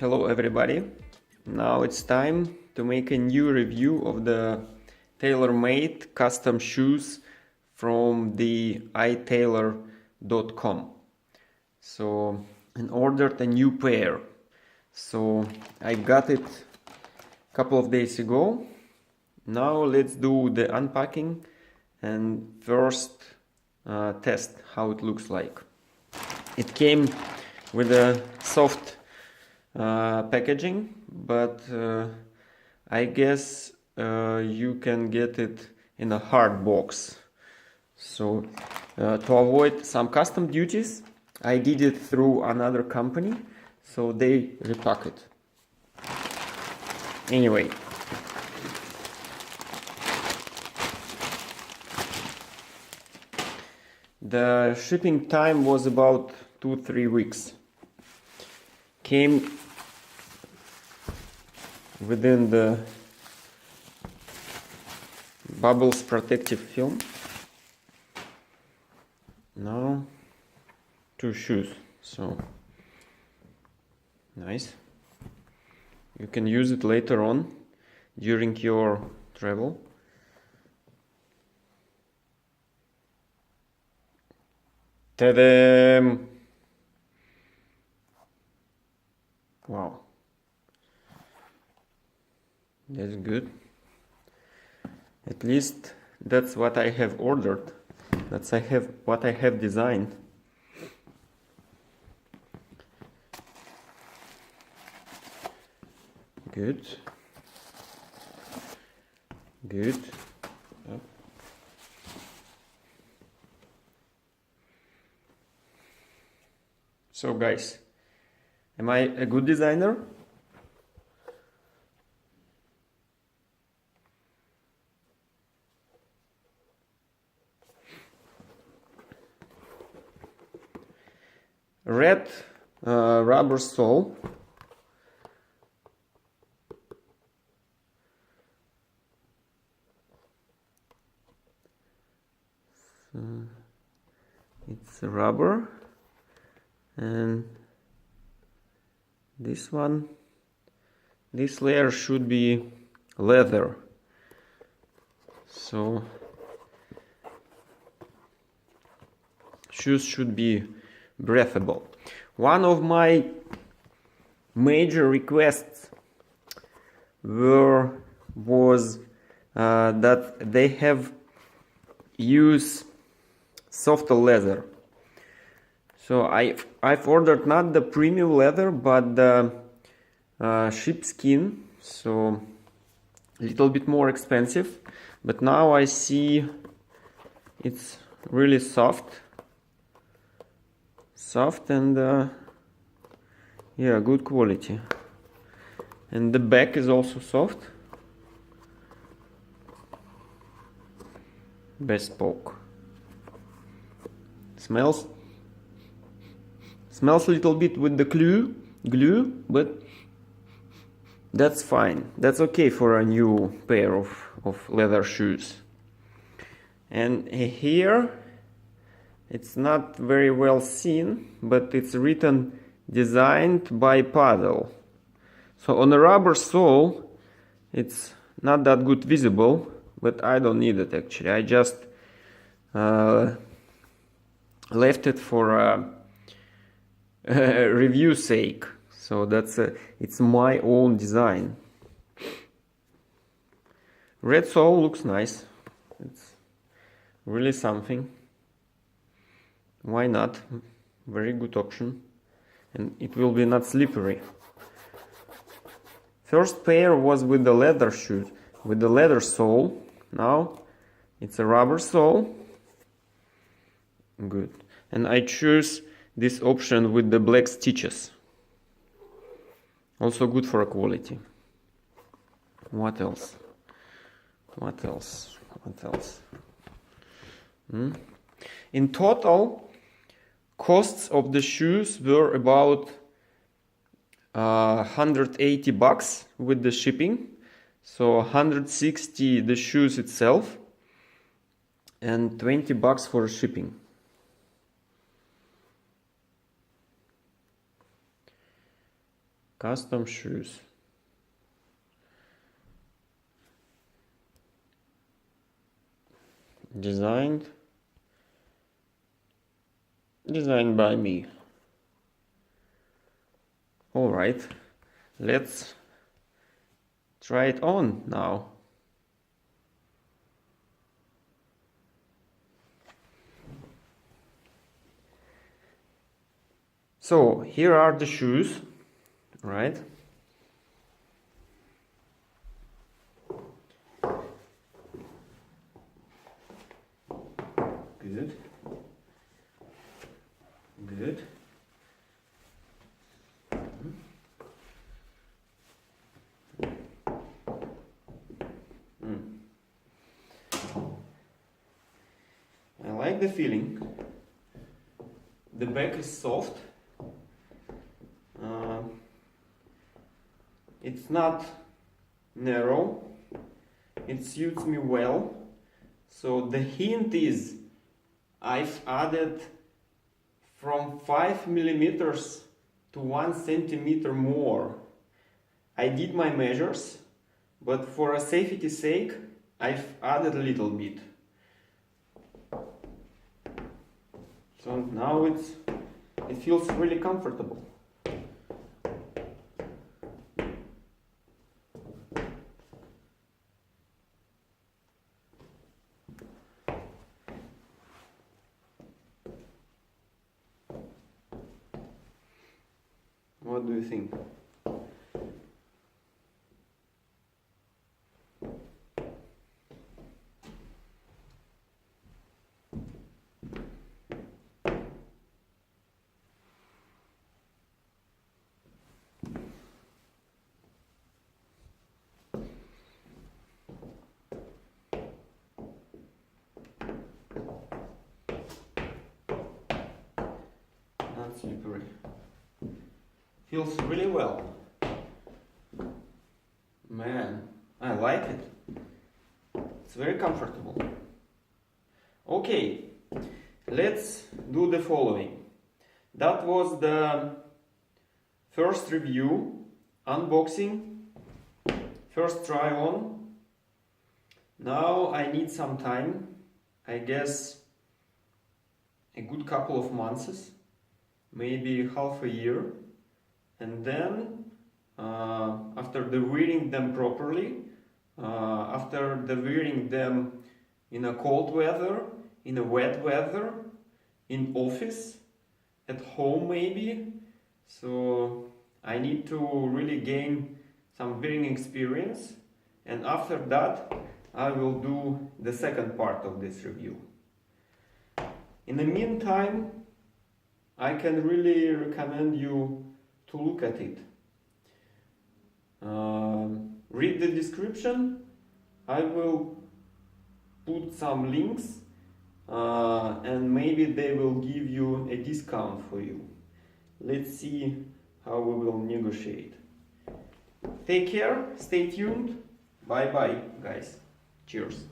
Hello everybody, now it's time to make a new review of the tailor-made custom shoes from the itailor.com. So I ordered a new pair, so I got it a couple of days ago. Now let's do the unpacking and first test how it looks like. It came with a soft packaging, but I guess you can get it in a hard box. So to avoid some custom duties, I did it through another company, so they repack it. Anyway, the shipping time was about 2-3 weeks. Came within the bubbles protective film. Now 2 shoes, so nice. You can use it later on during your travel. Ta-da! Wow, that's good. At least that's what I have ordered. That's what I have designed. Good. Good. Yep. So guys, am I a good designer? Red rubber sole. It's rubber, and this layer should be leather, so shoes should be breathable. One of my major requests was that they have use softer leather. So I've ordered not the premium leather, but the sheepskin, so a little bit more expensive. But now I see it's really soft and yeah, good quality. And the back is also soft. Bespoke. Smells a little bit with the glue, but that's fine. That's okay for a new pair of leather shoes. And here it's not very well seen, but it's written designed by Pavel. So on a rubber sole it's not that good visible, but I don't need it actually. I just left it for review sake. So it's my own design. Red sole looks nice. It's really something. Why not? Very good option. And it will be not slippery. First pair was with the leather shoe, with the leather sole. Now it's a rubber sole. Good. And I choose this option with the black stitches. Also good for quality. What else? What else? What else? In total, costs of the shoes were about $180 with the shipping. So 160 the shoes itself and $20 for shipping. Custom shoes. Designed by me. All right, let's try it on now. So here are the shoes, right? Good. Good. I like the feeling. The back is soft. It's not narrow. It suits me well. So the hint is I've added from 5 millimeters to 1 centimeter more. I did my measures, but for a safety's sake, I've added a little bit. So now it feels really comfortable. What do you think? Not slippery. Feels really well. Man, I like it. It's very comfortable. Okay, let's do the following. That was the first review, unboxing, first try on. Now I need some time, I guess a good couple of months, maybe half a year. And then, after wearing them properly, after wearing them in a cold weather, in a wet weather, in office, at home maybe, so I need to really gain some wearing experience, and after that I will do the second part of this review. In the meantime, I can really recommend you to look at it. Read the description. I will put some links and maybe they will give you a discount for you. Let's see how we will negotiate. Take care, stay tuned. Bye bye, guys. Cheers.